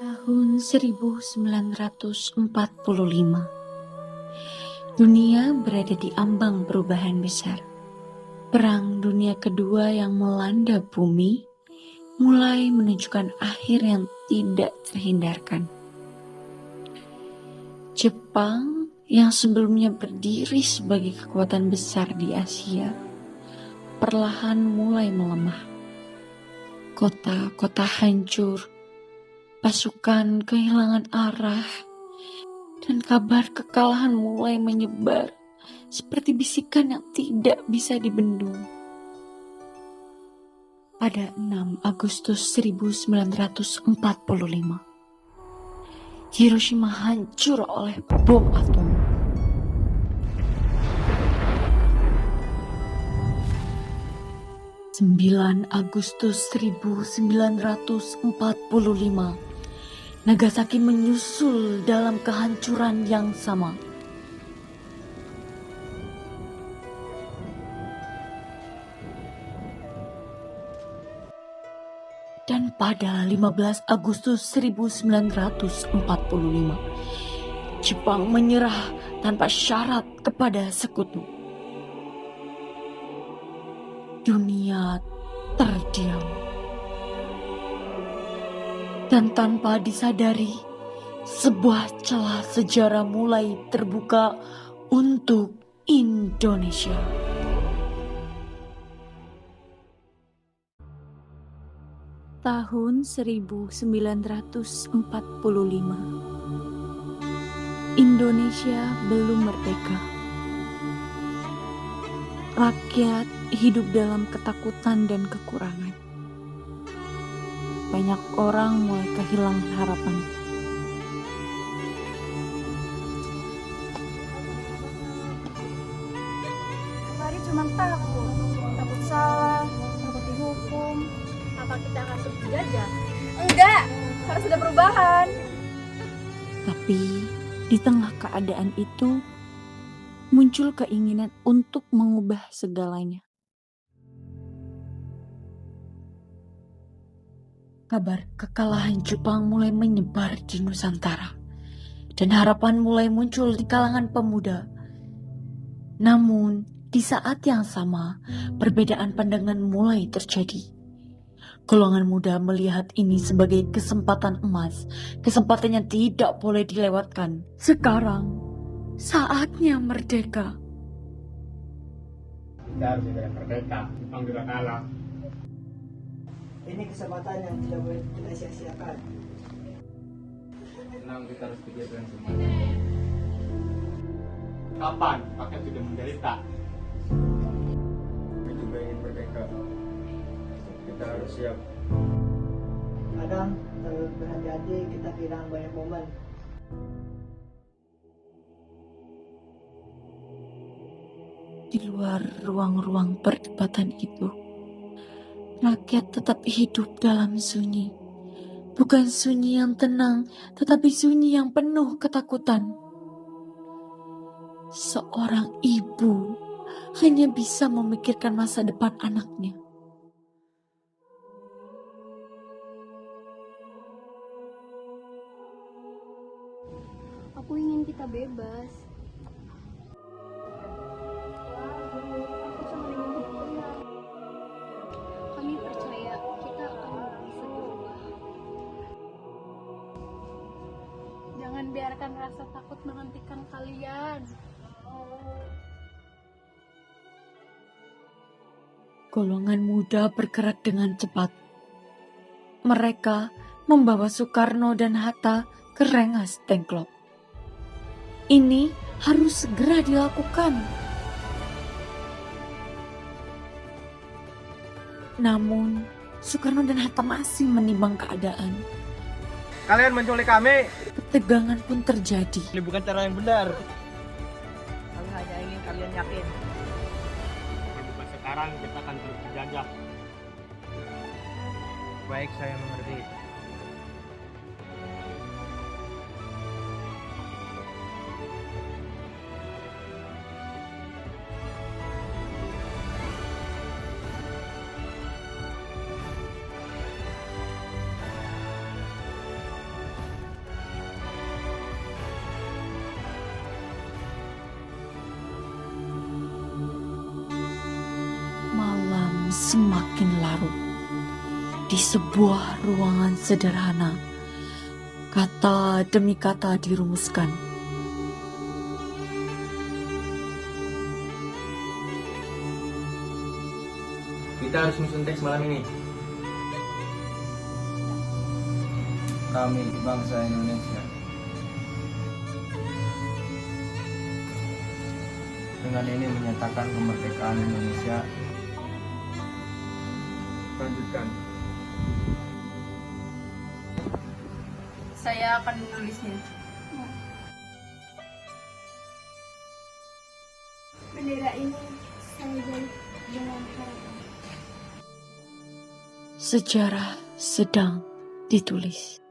Tahun 1945, dunia berada di ambang perubahan besar. Perang Dunia Kedua yang melanda bumi mulai menunjukkan akhir yang tidak terhindarkan. Jepang yang sebelumnya berdiri sebagai kekuatan besar di Asia, perlahan mulai melemah. Kota-kota hancur, pasukan kehilangan arah, dan kabar kekalahan mulai menyebar seperti bisikan yang tidak bisa dibendung. Pada 6 Agustus 1945, Hiroshima hancur oleh bom atom. Sembilan Agustus 1945, Nagasaki menyusul dalam kehancuran yang sama. Dan pada 15 Agustus 1945, Jepang menyerah tanpa syarat kepada sekutu. Dunia terdiam. Dan tanpa disadari, sebuah celah sejarah mulai terbuka untuk Indonesia. Tahun 1945, Indonesia belum merdeka. Rakyat hidup dalam ketakutan dan kekurangan. Banyak orang mulai kehilangan harapan. Hari cuma takut salah, takut dihukum. Apa kita akan terus dijajah? Enggak, harus ada perubahan. Tapi di tengah keadaan itu, muncul keinginan untuk mengubah segalanya. Kabar kekalahan Jepang mulai menyebar di Nusantara, dan harapan mulai muncul di kalangan pemuda. Namun, di saat yang sama, perbedaan pandangan mulai terjadi. Golongan muda melihat ini sebagai kesempatan emas, kesempatan yang tidak boleh dilewatkan. Sekarang, saatnya merdeka. Kita harus segera merdeka, Jepang juga kalah. Ini kesempatan yang tidak boleh kita sia-siakan. Tenang, kita harus pikirkan semuanya. Kapan rakyat sudah menderita? Kami juga ingin merdeka. Kita harus siap. Kadang terlalu berhati-hati kita kehilangan banyak momen. Di luar ruang-ruang perdebatan itu, rakyat tetap hidup dalam sunyi. Bukan sunyi yang tenang, tetapi sunyi yang penuh ketakutan. Seorang ibu hanya bisa memikirkan masa depan anaknya. Aku ingin kita bebas. Kami percaya kita akan bisa berubah. Jangan biarkan rasa takut menghentikan kalian. Golongan muda bergerak dengan cepat. Mereka membawa Soekarno dan Hatta ke Rengas Dengklok. Ini harus segera dilakukan. Namun, Soekarno dan Hatta masih menimbang keadaan. Kalian menculik kami. Ketegangan pun terjadi. Ini bukan cara yang benar. Kami hanya ingin kalian yakin. Kalau bukan sekarang, kita akan terus dijajah. Baik, saya mengerti. semakin larut. Di sebuah ruangan sederhana, kata demi kata dirumuskan. Kita harus menyusun teks malam ini. Kami bangsa Indonesia dengan ini menyatakan kemerdekaan Indonesia. Lanjutkan. Saya akan menulisnya. Bendera ini saya jahit dengan harapan. Sejarah sedang ditulis.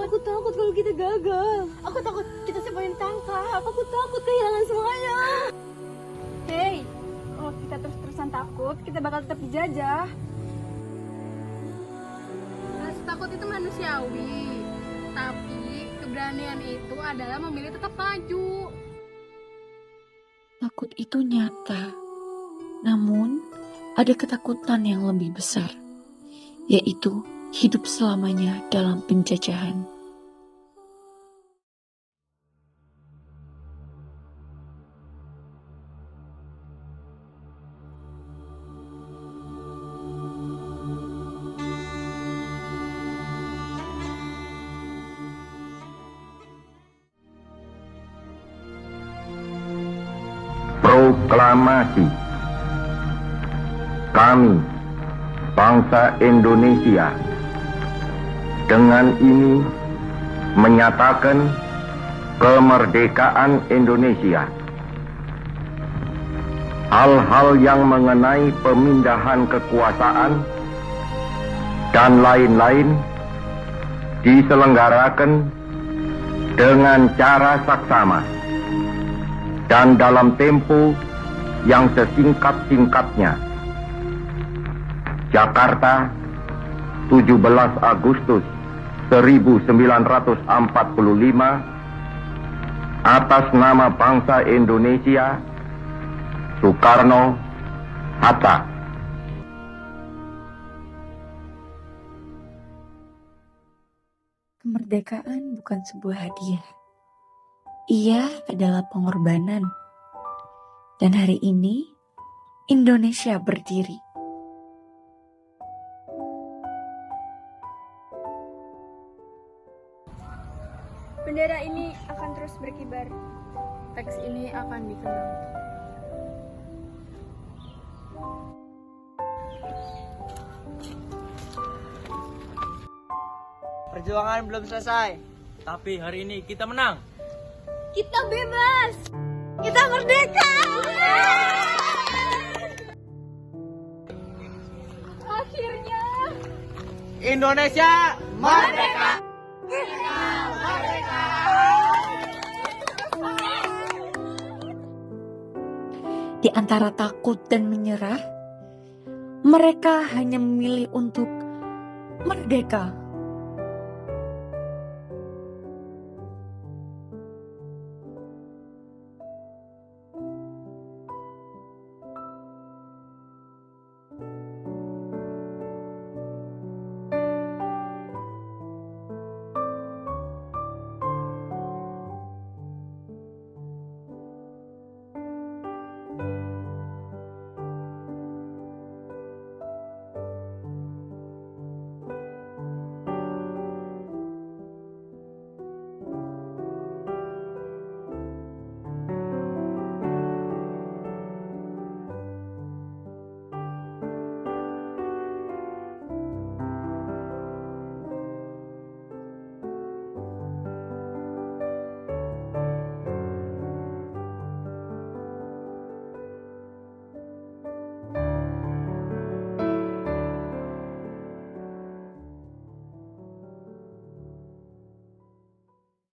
Aku takut kalau kita gagal. Aku takut kita semuanya ditangkap. Aku takut kehilangan semuanya. Hei, kalau kita terus-terusan takut, kita bakal tetap dijajah. Rasa takut itu manusiawi, tapi keberanian itu adalah memilih tetap maju. Takut itu nyata, namun ada ketakutan yang lebih besar, yaitu hidup selamanya dalam penjajahan. Proklamasi. Kami, bangsa Indonesia, dengan ini menyatakan kemerdekaan Indonesia. Hal-hal yang mengenai pemindahan kekuasaan dan lain-lain diselenggarakan dengan cara saksama dan dalam tempo yang sesingkat-singkatnya. Jakarta, 17 Agustus 1945, atas nama bangsa Indonesia, Soekarno Hatta. Kemerdekaan bukan sebuah hadiah. Ia adalah pengorbanan. Dan hari ini, Indonesia berdiri. Bendera ini akan terus berkibar. Teks ini akan dikenang. Perjuangan belum selesai. Tapi hari ini kita menang. Kita bebas. Kita merdeka. Akhirnya Indonesia merdeka. Di antara takut dan menyerah, mereka hanya memilih untuk merdeka.